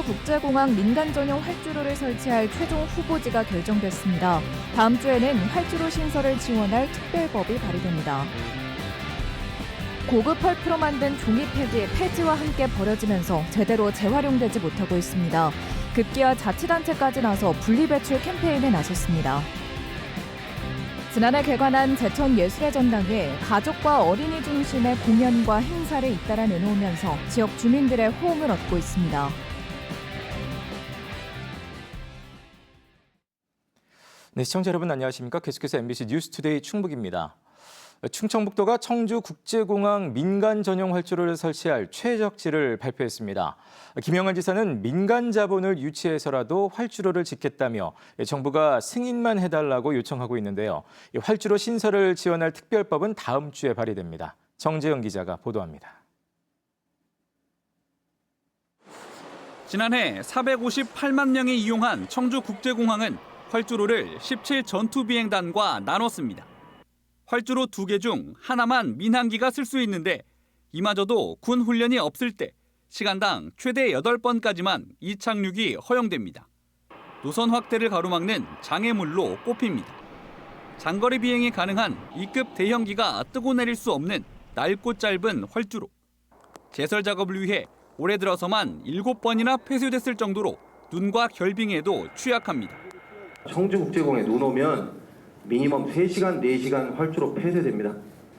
청주국제공항 민간 전용 활주로를 설치할 최종 후보지가 결정됐습니다. 다음 주에는 활주로 신설을 지원할 특별법이 발의됩니다. 고급 펄프로 만든 종이 폐기 폐지와 함께 버려지면서 제대로 재활용되지 못하고 있습니다. 급기야 자치단체까지 나서 분리배출 캠페인에 나섰습니다. 지난해 개관한 제천예술의 전당에 가족과 어린이 중심의 공연과 행사를 잇따라 내놓으면서 지역 주민들의 호응을 얻고 있습니다. 네, 시청자 여러분 안녕하십니까? 계속해서 MBC 뉴스투데이 충북입니다. 충청북도가 청주국제공항 민간 전용 활주로를 설치할 최적지를 발표했습니다. 김영환 지사는 민간 자본을 유치해서라도 활주로를 짓겠다며 정부가 승인만 해달라고 요청하고 있는데요. 활주로 신설을 지원할 특별법은 다음 주에 발의됩니다. 정재영 기자가 보도합니다. 지난해 458만 명이 이용한 청주국제공항은 활주로를 17 전투비행단과 나눴습니다. 활주로 2개 중 하나만 민항기가 쓸 수 있는데 이마저도 군 훈련이 없을 때 시간당 최대 8번까지만 이착륙이 허용됩니다. 노선 확대를 가로막는 장애물로 꼽힙니다. 장거리 비행이 가능한 2급 대형기가 뜨고 내릴 수 없는 넓고 짧은 활주로. 제설 작업을 위해 올해 들어서만 7번이나 폐쇄됐을 정도로 눈과 결빙에도 취약합니다. 청주국제공항에 눈 오면 미니멈 3시간, 4시간 활주로 폐쇄됩니다.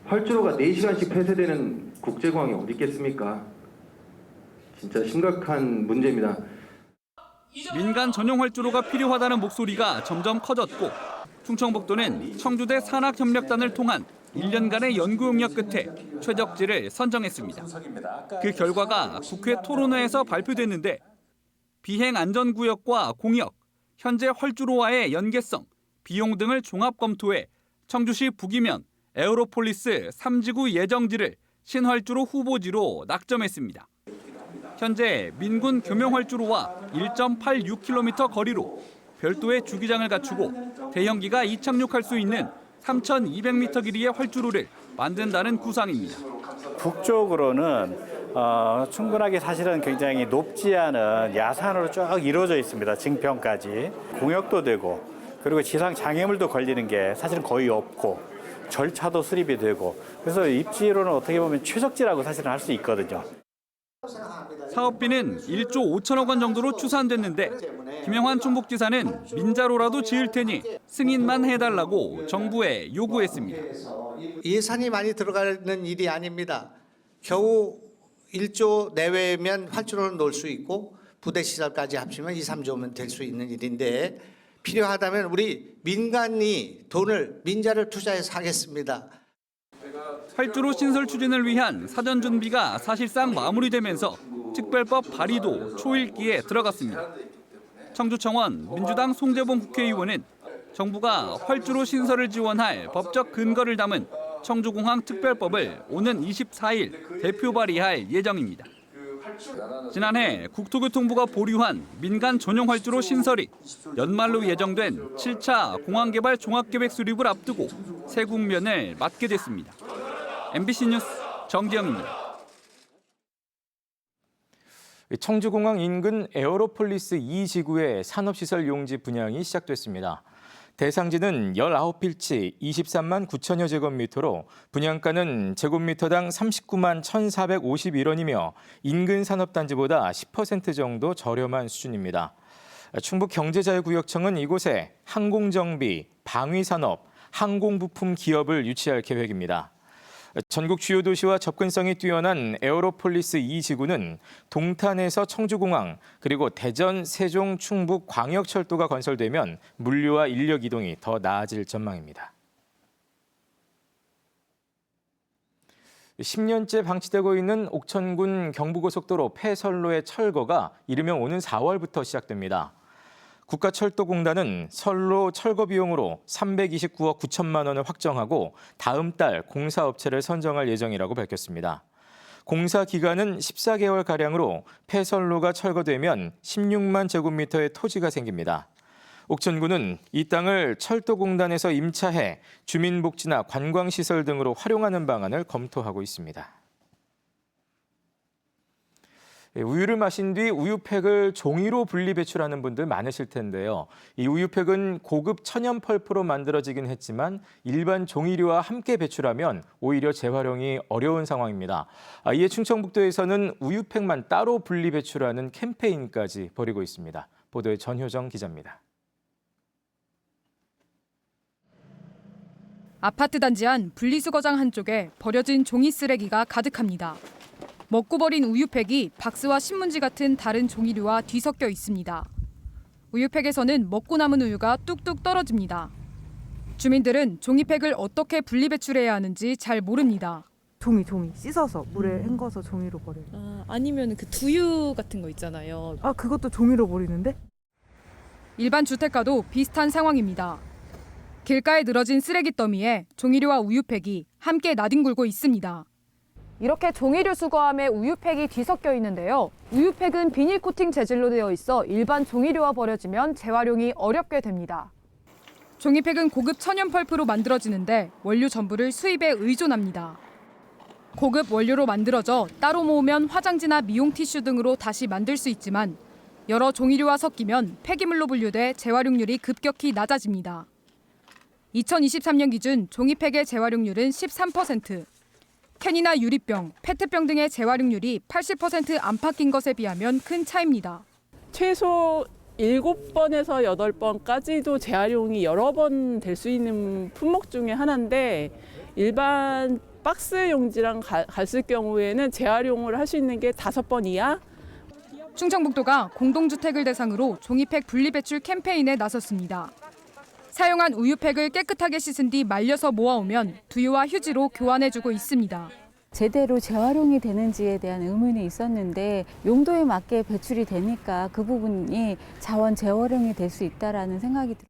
활주로가 4시간씩 폐쇄되는 국제공항이 어디 있겠습니까? 진짜 심각한 문제입니다. 민간 전용 활주로가 필요하다는 목소리가 점점 커졌고 충청북도는 청주대 산학협력단을 통한 1년간의 연구 용역 끝에 최적지를 선정했습니다. 그 결과가 국회 토론회에서 발표됐는데 비행 안전구역과 공역, 현재 활주로와의 연계성, 비용 등을 종합 검토해 청주시 북이면 에어로폴리스 3지구 예정지를 신활주로 후보지로 낙점했습니다. 현재 민군 교명활주로와 1.86km 거리로 별도의 주기장을 갖추고 대형기가 이착륙할 수 있는 3,200m 길이의 활주로를 만든다는 구상입니다. 북쪽으로는 충분하게 사실은 굉장히 높지 않은 야산으로 쭉 이루어져 있습니다. 증평까지. 공역도 되고 그리고 지상 장애물도 걸리는 게 사실은 거의 없고 절차도 수립이 되고 그래서 입지로는 어떻게 보면 최적지라고 사실은 할 수 있거든요. 사업비는 1조 5천억 원 정도로 추산됐는데 김영환 충북지사는 민자로라도 지을 테니 승인만 해달라고 정부에 요구했습니다. 예산이 많이 들어가는 일이 아닙니다. 겨우 1조 내외면 활주로를 놓을 수 있고 부대 시설까지 합치면 2, 3조면 될 수 있는 일인데 필요하다면 우리 민간이 민자를 투자해서 하겠습니다. 활주로 신설 추진을 위한 사전 준비가 사실상 마무리되면서 특별법 발의도 초읽기에 들어갔습니다. 청주청원 민주당 송재봉 국회의원은 정부가 활주로 신설을 지원할 법적 근거를 담은 청주공항 특별법을 오는 24일 대표 발의할 예정입니다. 지난해 국토교통부가 보류한 민간 전용 활주로 신설이 연말로 예정된 7차 공항개발 종합계획 수립을 앞두고 새 국면을 맞게 됐습니다. MBC 뉴스 정재영입니다. 청주공항 인근 에어로폴리스 2지구의 산업시설 용지 분양이 시작됐습니다. 대상지는 19필지 23만 9천여 제곱미터로 분양가는 제곱미터당 39만 1,451원이며 인근 산업단지보다 10% 정도 저렴한 수준입니다. 충북경제자유구역청은 이곳에 항공정비, 방위산업, 항공부품 기업을 유치할 계획입니다. 전국 주요 도시와 접근성이 뛰어난 에어로폴리스 2지구는 동탄에서 청주공항 그리고 대전, 세종, 충북 광역철도가 건설되면 물류와 인력 이동이 더 나아질 전망입니다. 10년째 방치되고 있는 옥천군 경부고속도로 폐선로의 철거가 이르면 오는 4월부터 시작됩니다. 국가철도공단은 선로 철거 비용으로 329억 9천만 원을 확정하고 다음 달 공사업체를 선정할 예정이라고 밝혔습니다. 공사 기간은 14개월가량으로 폐선로가 철거되면 16만 제곱미터의 토지가 생깁니다. 옥천군은 이 땅을 철도공단에서 임차해 주민복지나 관광시설 등으로 활용하는 방안을 검토하고 있습니다. 우유를 마신 뒤 우유팩을 종이로 분리 배출하는 분들 많으실 텐데요. 이 우유팩은 고급 천연 펄프로 만들어지긴 했지만 일반 종이류와 함께 배출하면 오히려 재활용이 어려운 상황입니다. 이에 충청북도에서는 우유팩만 따로 분리 배출하는 캠페인까지 벌이고 있습니다. 보도에 전효정 기자입니다. 아파트 단지 안 분리수거장 한쪽에 버려진 종이 쓰레기가 가득합니다. 먹고 버린 우유팩이 박스와 신문지 같은 다른 종이류와 뒤섞여 있습니다. 우유팩에서는 먹고 남은 우유가 뚝뚝 떨어집니다. 주민들은 종이팩을 어떻게 분리 배출해야 하는지 잘 모릅니다. 종이 씻어서 물에 헹궈서 종이로 버려요. 아니면 그 두유 같은 거 있잖아요. 그것도 종이로 버리는데? 일반 주택가도 비슷한 상황입니다. 길가에 늘어진 쓰레기 더미에 종이류와 우유팩이 함께 나뒹굴고 있습니다. 이렇게 종이류 수거함에 우유팩이 뒤섞여 있는데요. 우유팩은 비닐 코팅 재질로 되어 있어 일반 종이류와 버려지면 재활용이 어렵게 됩니다. 종이팩은 고급 천연 펄프로 만들어지는데 원료 전부를 수입에 의존합니다. 고급 원료로 만들어져 따로 모으면 화장지나 미용 티슈 등으로 다시 만들 수 있지만 여러 종이류와 섞이면 폐기물로 분류돼 재활용률이 급격히 낮아집니다. 2023년 기준 종이팩의 재활용률은 13%, 캔이나 유리병, 페트병 등의 재활용률이 80% 안팎인 것에 비하면 큰 차이입니다. 최소 7번에서 8번까지도 재활용이 여러 번 될 수 있는 품목 중에 하나인데 일반 박스 용지랑 갔을 경우에는 재활용을 할 수 있는 게 5번 이하. 충청북도가 공동주택을 대상으로 종이팩 분리배출 캠페인에 나섰습니다. 사용한 우유팩을 깨끗하게 씻은 뒤 말려서 모아오면 두유와 휴지로 교환해주고 있습니다. 제대로 재활용이 되는지에 대한 의문이 있었는데 용도에 맞게 배출이 되니까 그 부분이 자원 재활용이 될 수 있다라는 생각이 들어요.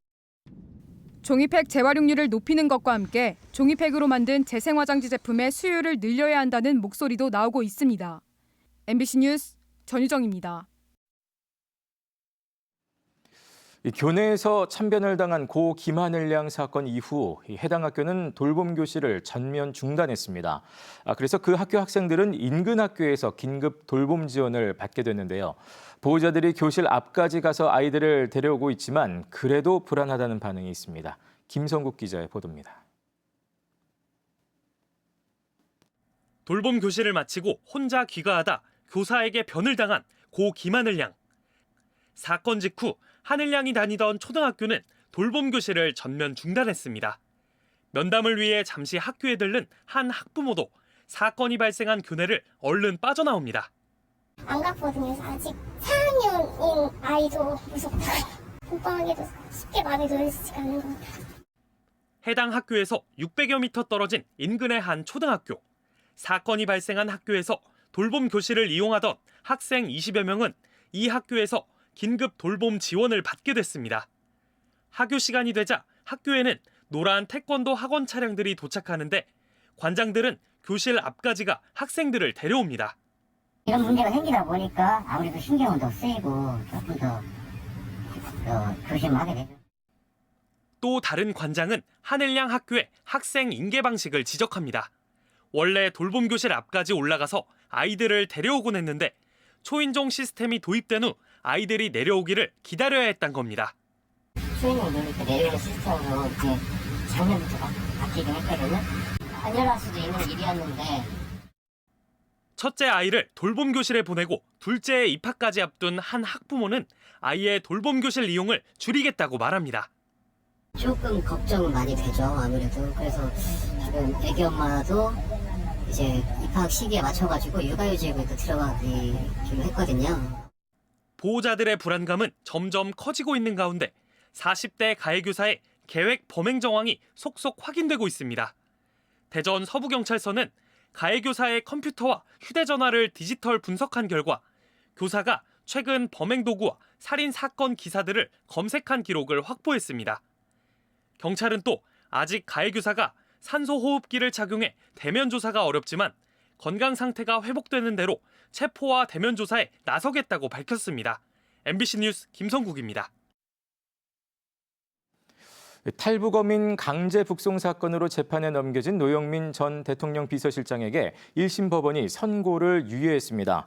종이팩 재활용률을 높이는 것과 함께 종이팩으로 만든 재생화장지 제품의 수요를 늘려야 한다는 목소리도 나오고 있습니다. MBC 뉴스 전유정입니다. 교내에서 참변을 당한 고 김하늘 양 사건 이후 해당 학교는 돌봄 교실을 전면 중단했습니다. 그래서 그 학교 학생들은 인근 학교에서 긴급 돌봄 지원을 받게 됐는데요. 보호자들이 교실 앞까지 가서 아이들을 데려오고 있지만 그래도 불안하다는 반응이 있습니다. 김성국 기자의 보도입니다. 돌봄 교실을 마치고 혼자 귀가하다 교사에게 변을 당한 고 김하늘 양. 사건 직후 하늘 양이 다니던 초등학교는 돌봄 교실을 전면 중단했습니다. 면담을 위해 잠시 학교에 들른 한 학부모도 사건이 발생한 교내를 얼른 빠져나옵니다. 안 갔거든요. 아직 4학년인 아이도 무섭다. 공부하기도 쉽게 마음이 놓여지지가 않는 것 같아요. 해당 학교에서 600여 미터 떨어진 인근의 한 초등학교. 사건이 발생한 학교에서 돌봄 교실을 이용하던 학생 20여 명은 이 학교에서 긴급 돌봄 지원을 받게 됐습니다. 하교 시간이 되자 학교에는 노란 태권도 학원 차량들이 도착하는데 관장들은 교실 앞까지 가 학생들을 데려옵니다. 이런 문제가 생기다 보니까 아무래도 신경은 더 쓰이고 조금 더 조심하게 되죠. 또 다른 관장은 하늘양 학교의 학생 인계 방식을 지적합니다. 원래 돌봄 교실 앞까지 올라가서 아이들을 데려오곤 했는데 초인종 시스템이 도입된 후 아이들이 내려오기를 기다려야 했던 겁니다. 초인종 누르고 내려오는 시스템으로 작년부터 바뀌긴 했거든요. 당연할 수도 있는 일이었는데. 첫째 아이를 돌봄 교실에 보내고 둘째의 입학까지 앞둔 한 학부모는 아이의 돌봄 교실 이용을 줄이겠다고 말합니다. 조금 걱정은 많이 되죠. 아무래도. 그래서 지금 애기 엄마도 이제 입학 시기에 맞춰가지고 육아휴직을 들어가기로 했거든요. 보호자들의 불안감은 점점 커지고 있는 가운데 40대 가해교사의 계획 범행 정황이 속속 확인되고 있습니다. 대전 서부경찰서는 가해교사의 컴퓨터와 휴대전화를 디지털 분석한 결과 교사가 최근 범행 도구와 살인 사건 기사들을 검색한 기록을 확보했습니다. 경찰은 또 아직 가해교사가 산소호흡기를 착용해 대면 조사가 어렵지만 건강 상태가 회복되는 대로 체포와 대면 조사에 나서겠다고 밝혔습니다. MBC 뉴스 김성국입니다. 탈북어민 강제 북송 사건으로 재판에 넘겨진 노영민 전 대통령 비서실장에게 1심 법원이 선고를 유예했습니다.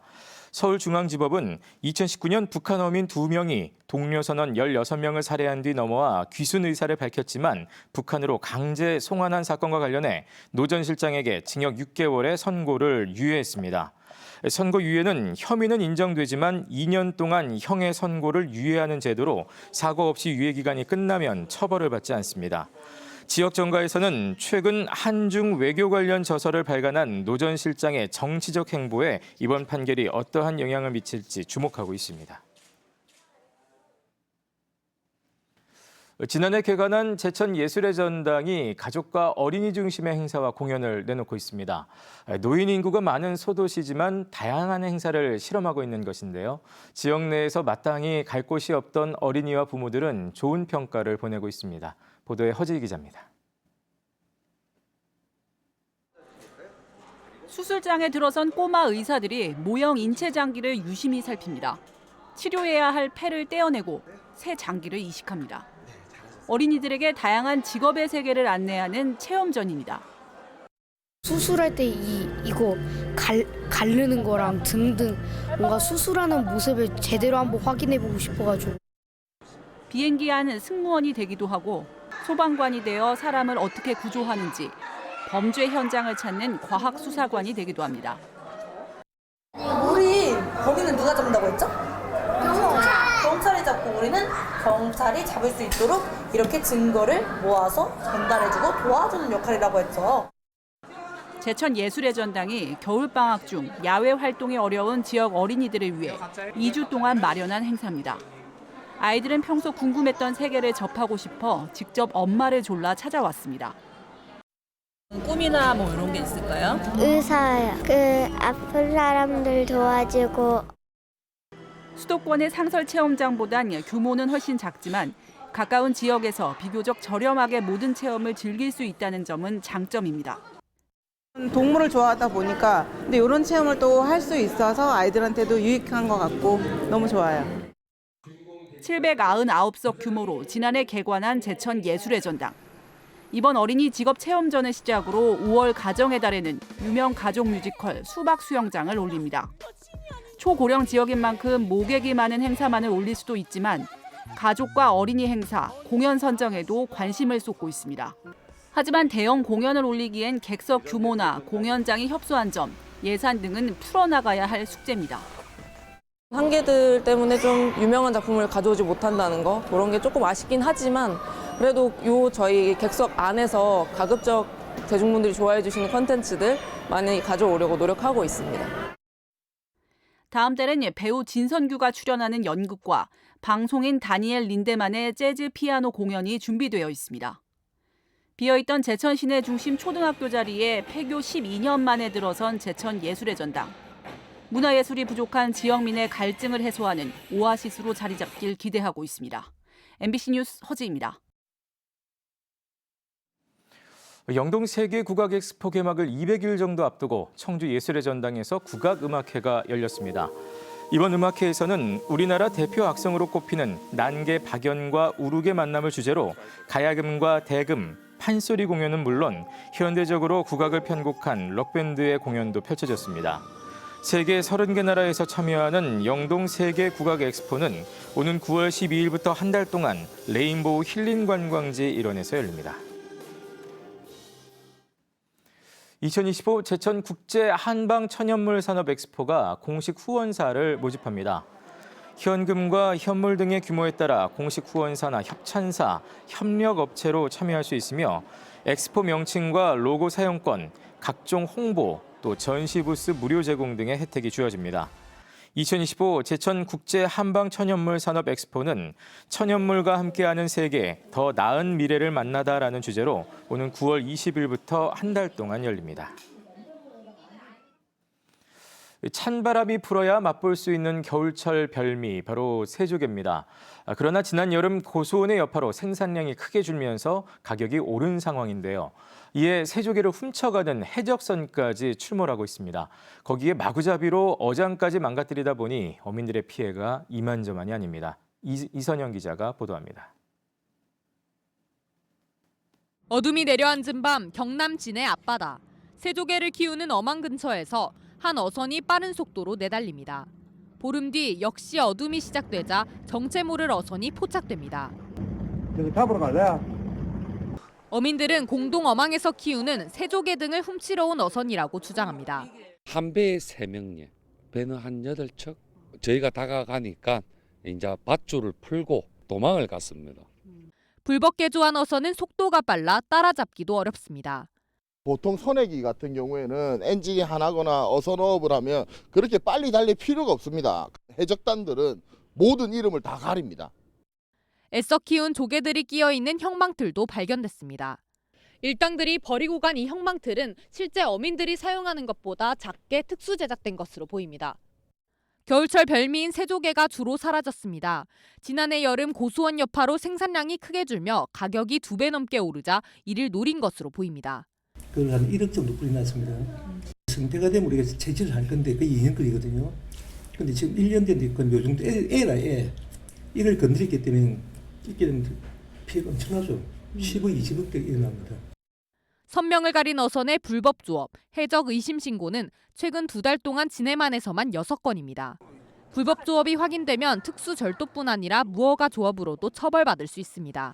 서울중앙지법은 2019년 북한 어민 2명이 동료 선원 16명을 살해한 뒤 넘어와 귀순 의사를 밝혔지만 북한으로 강제 송환한 사건과 관련해 노 전 실장에게 징역 6개월의 선고를 유예했습니다. 선고 유예는 혐의는 인정되지만 2년 동안 형의 선고를 유예하는 제도로 사고 없이 유예 기간이 끝나면 처벌을 받지 않습니다. 지역 정가에서는 최근 한중 외교 관련 저서를 발간한 노 전 실장의 정치적 행보에 이번 판결이 어떠한 영향을 미칠지 주목하고 있습니다. 지난해 개관한 제천예술의 전당이 가족과 어린이 중심의 행사와 공연을 내놓고 있습니다. 노인 인구가 많은 소도시지만 다양한 행사를 실험하고 있는 것인데요. 지역 내에서 마땅히 갈 곳이 없던 어린이와 부모들은 좋은 평가를 보내고 있습니다. 보도에 허지희 기자입니다. 수술장에 들어선 꼬마 의사들이 모형 인체 장기를 유심히 살핍니다. 치료해야 할 폐를 떼어내고 새 장기를 이식합니다. 어린이들에게 다양한 직업의 세계를 안내하는 체험전입니다. 수술할 때 이거 가르는 거랑 등등 뭔가 수술하는 모습을 제대로 한번 확인해보고 싶어가지고. 비행기 안 승무원이 되기도 하고 소방관이 되어 사람을 어떻게 구조하는지 범죄 현장을 찾는 과학 수사관이 되기도 합니다. 우리 범인은 누가 잡는다고 했죠? 경찰이 잡고 우리는 경찰이 잡을 수 있도록 이렇게 증거를 모아서 전달해주고 도와주는 역할이라고 했죠. 제천 예술의 전당이 겨울방학 중 야외 활동이 어려운 지역 어린이들을 위해 2주 동안 마련한 행사입니다. 아이들은 평소 궁금했던 세계를 접하고 싶어 직접 엄마를 졸라 찾아왔습니다. 꿈이나 뭐 이런 게 있을까요? 의사요. 아픈 사람들 도와주고. 수도권의 상설 체험장보단 규모는 훨씬 작지만 가까운 지역에서 비교적 저렴하게 모든 체험을 즐길 수 있다는 점은 장점입니다. 동물을 좋아하다 보니까 근데 이런 체험을 또 할 수 있어서 아이들한테도 유익한 것 같고 너무 좋아요. 799석 규모로 지난해 개관한 제천 예술의 전당. 이번 어린이 직업 체험전을 시작으로 5월 가정의 달에는 유명 가족 뮤지컬 수박 수영장을 올립니다. 초고령 지역인 만큼 모객이 많은 행사만을 올릴 수도 있지만 가족과 어린이 행사, 공연 선정에도 관심을 쏟고 있습니다. 하지만 대형 공연을 올리기엔 객석 규모나 공연장이 협소한 점, 예산 등은 풀어나가야 할 숙제입니다. 한계들 때문에 좀 유명한 작품을 가져오지 못한다는 거 그런 게 조금 아쉽긴 하지만 그래도 저희 객석 안에서 가급적 대중분들이 좋아해 주시는 콘텐츠들 많이 가져오려고 노력하고 있습니다. 다음 달엔 배우 진선규가 출연하는 연극과 방송인 다니엘 린데만의 재즈 피아노 공연이 준비되어 있습니다. 비어있던 제천 시내 중심 초등학교 자리에 폐교 12년 만에 들어선 제천 예술의 전당. 문화예술이 부족한 지역민의 갈증을 해소하는 오아시스로 자리 잡길 기대하고 있습니다. MBC 뉴스 허지입니다. 영동 세계 국악 엑스포 개막을 200일 정도 앞두고 청주 예술의 전당에서 국악음악회가 열렸습니다. 이번 음악회에서는 우리나라 대표 악성으로 꼽히는 난개 박연과 우룩의 만남을 주제로 가야금과 대금, 판소리 공연은 물론 현대적으로 국악을 편곡한 록밴드의 공연도 펼쳐졌습니다. 세계 30개 나라에서 참여하는 영동 세계 국악 엑스포는 오는 9월 12일부터 한 달 동안 레인보우 힐링 관광지 일원에서 열립니다. 2025 제천 국제 한방 천연물 산업 엑스포가 공식 후원사를 모집합니다. 현금과 현물 등의 규모에 따라 공식 후원사나 협찬사, 협력업체로 참여할 수 있으며 엑스포 명칭과 로고 사용권, 각종 홍보, 또 전시 부스 무료 제공 등의 혜택이 주어집니다. 2025 제천 국제 한방 천연물 산업 엑스포는 천연물과 함께하는 세계, 더 나은 미래를 만나다라는 주제로 오는 9월 20일부터 한 달 동안 열립니다. 찬바람이 불어야 맛볼 수 있는 겨울철 별미, 바로 새조개입니다. 그러나 지난 여름 고수온의 여파로 생산량이 크게 줄면서 가격이 오른 상황인데요. 이에 새조개를 훔쳐가는 해적선까지 출몰하고 있습니다. 거기에 마구잡이로 어장까지 망가뜨리다 보니 어민들의 피해가 이만저만이 아닙니다. 이선영 기자가 보도합니다. 어둠이 내려앉은 밤 경남 진해 앞바다. 새조개를 키우는 어망 근처에서 한 어선이 빠른 속도로 내달립니다. 보름 뒤 역시 어둠이 시작되자 정체 모를 어선이 포착됩니다. 여기 잡으러 갈래? 어민들은 공동 어망에서 키우는 세조개 등을 훔치러 온 어선이라고 주장합니다. 한 배에 3명이에요. 배는 한 8척. 저희가 다가가니까 이제 밧줄을 풀고 도망을 갔습니다. 불법 개조한 어선은 속도가 빨라 따라잡기도 어렵습니다. 보통 소내기 같은 경우에는 엔진이 하나거나 어선어업을 하면 그렇게 빨리 달릴 필요가 없습니다. 해적단들은 모든 이름을 다 가립니다. 애써 키운 조개들이 끼어 있는 형망틀도 발견됐습니다. 일당들이 버리고 간 이 형망틀은 실제 어민들이 사용하는 것보다 작게 특수 제작된 것으로 보입니다. 겨울철 별미인 새조개가 주로 사라졌습니다. 지난해 여름 고수원 여파로 생산량이 크게 줄며 가격이 2배 넘게 오르자 이를 노린 것으로 보입니다. 그걸 한 1억 정도 뿌리 났습니다. 성태가 되면 우리가 채취를 할 건데 그게 2년 걸리거든요. 근데 지금 1년 된 건 요 정도 애라 애. 이걸 건드렸기 때문에 이게 피해가 엄청나죠. 10억, 20억대 일어납니다. 선명을 가린 어선의 불법 조업, 해적 의심 신고는 최근 2달 동안 진해만에서만 6건입니다. 불법 조업이 확인되면 특수 절도뿐 아니라 무허가 조업으로도 처벌받을 수 있습니다.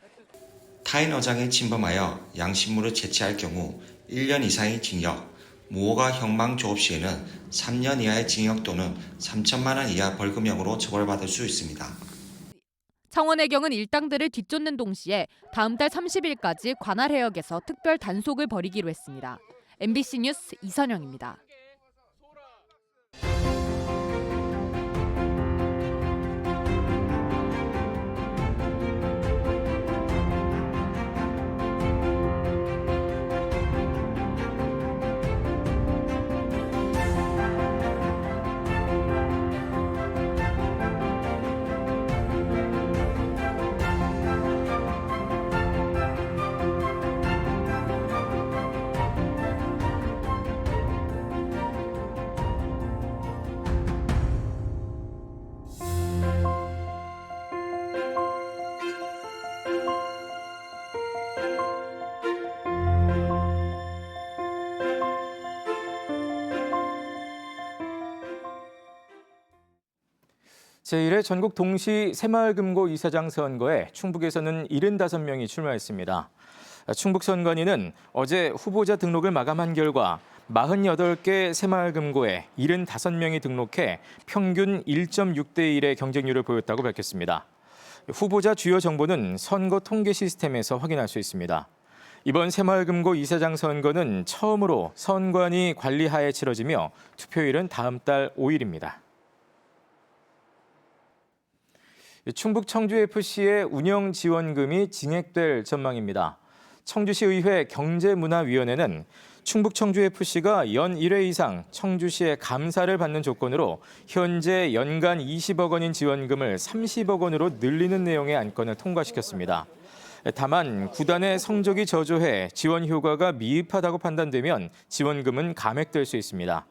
타인 어장에 침범하여 양식물을 채취할 경우 1년 이상의 징역, 무허가 형망 조업 시에는 3년 이하의 징역 또는 3천만 원 이하 벌금형으로 처벌받을 수 있습니다. 창원해경은 일당들을 뒤쫓는 동시에 다음 달 30일까지 관할 해역에서 특별 단속을 벌이기로 했습니다. MBC 뉴스 이선영입니다. 제1회 전국 동시 새마을금고 이사장 선거에 충북에서는 75명이 출마했습니다. 충북선관위는 어제 후보자 등록을 마감한 결과 48개 새마을금고에 75명이 등록해 평균 1.6대 1의 경쟁률을 보였다고 밝혔습니다. 후보자 주요 정보는 선거 통계 시스템에서 확인할 수 있습니다. 이번 새마을금고 이사장 선거는 처음으로 선관위 관리하에 치러지며 투표일은 다음 달 5일입니다. 충북 청주FC의 운영 지원금이 증액될 전망입니다. 청주시의회 경제문화위원회는 충북 청주FC가 연 1회 이상 청주시의 감사를 받는 조건으로 현재 연간 20억 원인 지원금을 30억 원으로 늘리는 내용의 안건을 통과시켰습니다. 다만 구단의 성적이 저조해 지원 효과가 미흡하다고 판단되면 지원금은 감액될 수 있습니다.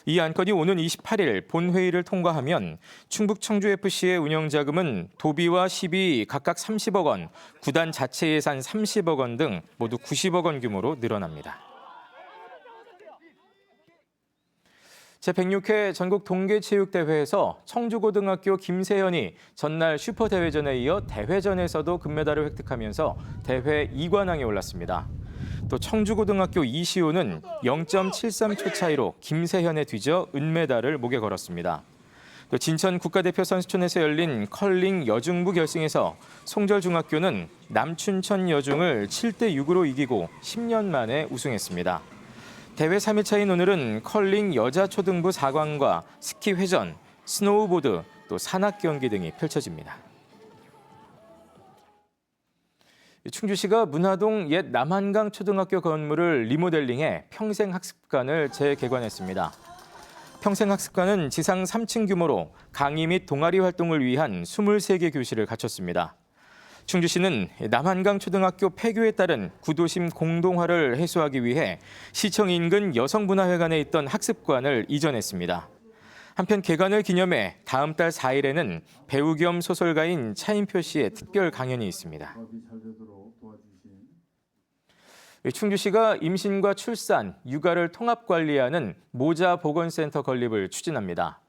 이 안건이 오는 28일 본회의를 통과하면 충북 청주FC의 운영자금은 도비와 시비 각각 30억 원, 구단 자체 예산 30억 원 등 모두 90억 원 규모로 늘어납니다. 제106회 전국 동계체육대회에서 청주고등학교 김세현이 전날 슈퍼대회전에 이어 대회전에서도 금메달을 획득하면서 대회 2관왕에 올랐습니다. 또 청주고등학교 이시호는 0.73초 차이로 김세현에 뒤져 은메달을 목에 걸었습니다. 또 진천 국가대표 선수촌에서 열린 컬링 여중부 결승에서 송절중학교는 남춘천 여중을 7대 6으로 이기고 10년 만에 우승했습니다. 대회 3일차인 오늘은 컬링 여자 초등부 4강과 스키 회전, 스노우보드, 또 산악 경기 등이 펼쳐집니다. 충주시가 문화동 옛 남한강 초등학교 건물을 리모델링해 평생학습관을 재개관했습니다. 평생학습관은 지상 3층 규모로 강의 및 동아리 활동을 위한 23개 교실을 갖췄습니다. 충주시는 남한강 초등학교 폐교에 따른 구도심 공동화를 해소하기 위해 시청 인근 여성문화회관에 있던 학습관을 이전했습니다. 한편 개관을 기념해 다음 달 4일에는 배우 겸 소설가인 차인표 씨의 특별 강연이 있습니다. 충주시가 임신과 출산, 육아를 통합 관리하는 모자 보건센터 건립을 추진합니다.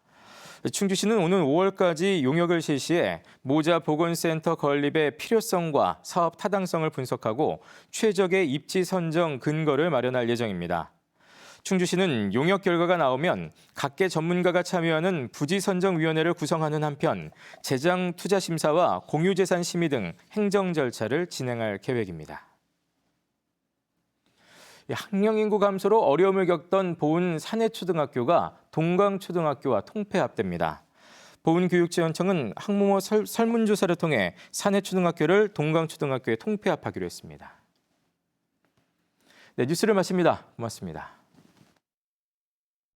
충주시는 오는 5월까지 용역을 실시해 모자 보건센터 건립의 필요성과 사업 타당성을 분석하고 최적의 입지 선정 근거를 마련할 예정입니다. 충주시는 용역 결과가 나오면 각계 전문가가 참여하는 부지선정위원회를 구성하는 한편 재정투자심사와 공유재산 심의 등 행정 절차를 진행할 계획입니다. 학령 인구 감소로 어려움을 겪던 보은 사내초등학교가 동강초등학교와 통폐합됩니다. 보은교육지원청은 학부모 설문조사를 통해 사내초등학교를 동강초등학교에 통폐합하기로 했습니다. 네, 뉴스를 마칩니다. 고맙습니다.